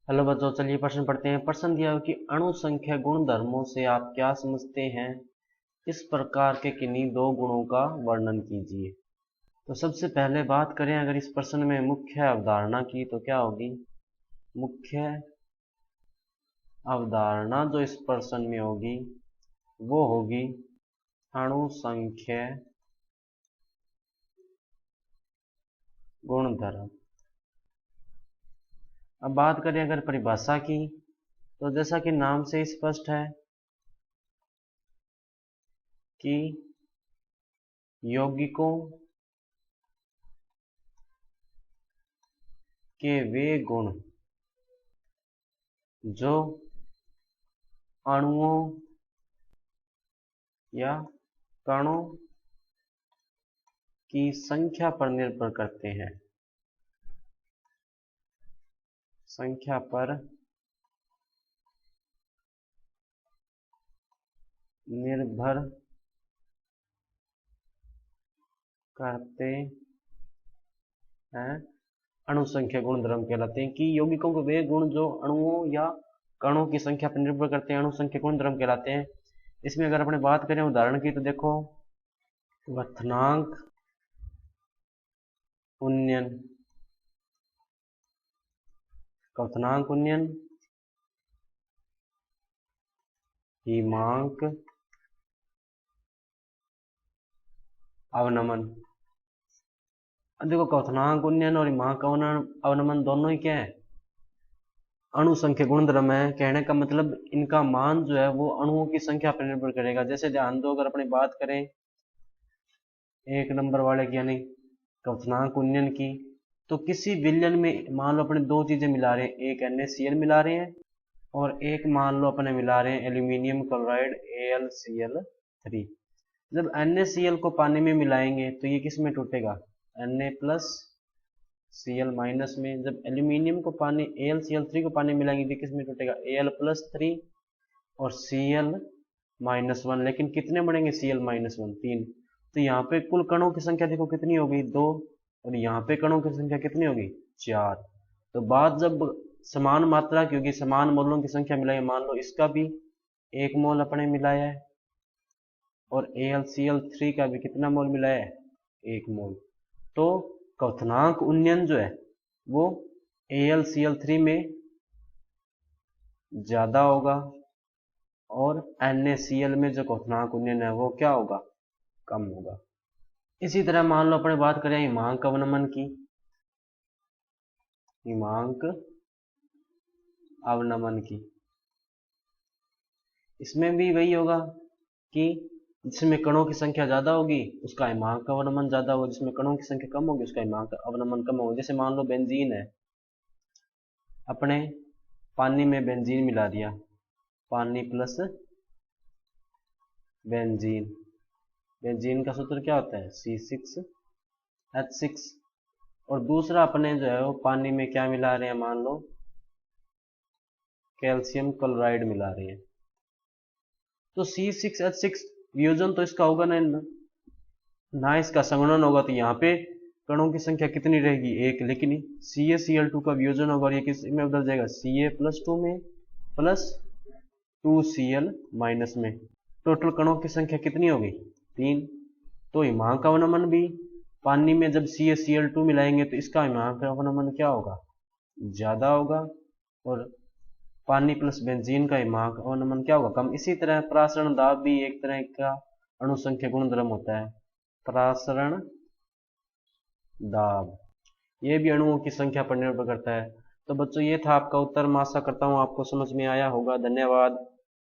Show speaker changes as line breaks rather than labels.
Hello बच्चों, चलिए प्रश्न पढ़ते हैं। प्रश्न दिया हो कि अणु संख्या गुण धर्मों से आप क्या समझते हैं, इस प्रकार के किन्हीं दो गुणों का वर्णन कीजिए। तो सबसे पहले बात करें अगर इस प्रश्न में मुख्य अवधारणा की तो क्या होगी। मुख्य अवधारणा जो इस प्रश्न में होगी वो होगी अणु संख्या गुणधर्म। अब बात करें अगर परिभाषा की तो जैसा कि नाम से स्पष्ट है कि यौगिकों के वे गुण जो अणुओं या कणों की संख्या पर निर्भर करते हैं, संख्या पर निर्भर करते हैं, अणु संख्या गुणधर्म कहलाते हैं। कि यौगिकों के वे गुण जो अणुओं या कणों की संख्या पर निर्भर करते हैं अणु संख्या गुणधर्म कहलाते हैं। इसमें अगर अपने बात करें उदाहरण की तो देखो, क्वथनांक उन्नयन, क्वथनांक उन्नयन, हिमांक अवनमन। देखो, क्वथनांक उन्नयन और हिमांक अवनमन दोनों ही क्या है, अणु संख्या गुणधर्म है। कहने का मतलब इनका मान जो है वो अणुओं की संख्या पर निर्भर करेगा। जैसे ध्यान दो, अगर अपनी बात करें एक नंबर वाले की यानी क्वथनांक उन्नयन की, तो किसी विलयन में मान लो अपने दो चीजें मिला रहे हैं, एक NaCl मिला रहे हैं और एक मान लो अपने मिला रहे हैं एल्यूमिनियम क्लोराइड AlCl3। जब NaCl को पानी में मिलाएंगे तो ये किस में टूटेगा, Na+Cl- में। जब एल्यूमिनियम को पानी AlCl3 को पानी में मिलाएंगे तो किस में टूटेगा, Al+3 और Cl-1। लेकिन कितने बढ़ेंगे, Cl-1 3। तो यहाँ पे कुल कणों की संख्या देखो कितनी होगी, 2, और यहाँ पे कणों की संख्या कितनी होगी, 4। तो बात जब समान मात्रा की होगी, समान मोलों की संख्या मिलाई, मान लो इसका भी 1 मोल अपने मिलाया है और AlCl3 का भी कितना मोल मिलाया है, 1 मोल। तो क्वथनांक उन्नयन जो है वो AlCl3 में ज्यादा होगा और NaCl में जो क्वथनांक उन्नयन है वो क्या होगा, कम होगा। इसी तरह मान लो अपने बात करें हिमांक अवनमन की, हिमांक अवनमन की, इसमें भी वही होगा कि जिसमें कणों की संख्या ज्यादा होगी उसका हिमांक अवनमन ज्यादा होगा, जिसमें कणों की संख्या कम होगी उसका हिमांक अवनमन कम होगा। जैसे मान लो बेंजीन है, अपने पानी में बेंजीन मिला दिया, पानी प्लस बेंजीन, बेंजीन का सूत्र क्या होता है, C6H6। और दूसरा अपने जो है वो पानी में क्या मिला रहे हैं, मान लो कैल्शियम क्लोराइड मिला रहे हैं। तो C6H6 वियोजन तो इसका होगा ना इसका संगुणन होगा। तो यहाँ पे कणों की संख्या कितनी रहेगी, 1। लेकिन CaCl2 का वियोजन होगा और ये किस में बदल जाएगा, Ca+2 में प्लस 2Cl- में। टोटल कणों की संख्या कितनी होगी, 3। तो हिमांक अवनमन भी पानी में जब CaCl2 मिलाएंगे तो इसका हिमांक अवनमन क्या होगा, ज्यादा होगा, और पानी प्लस बेंजीन का हिमांक अवनमन क्या होगा, कम। इसी तरह प्रासरण दाब भी एक तरह का अणु संख्या गुणधर्म होता है, प्रासरण दाब, ये भी अणुओं की संख्या पर निर्भर करता है। तो बच्चों ये था आपका उत्तर। मैं आशा करता हूँ आपको समझ में आया होगा। धन्यवाद।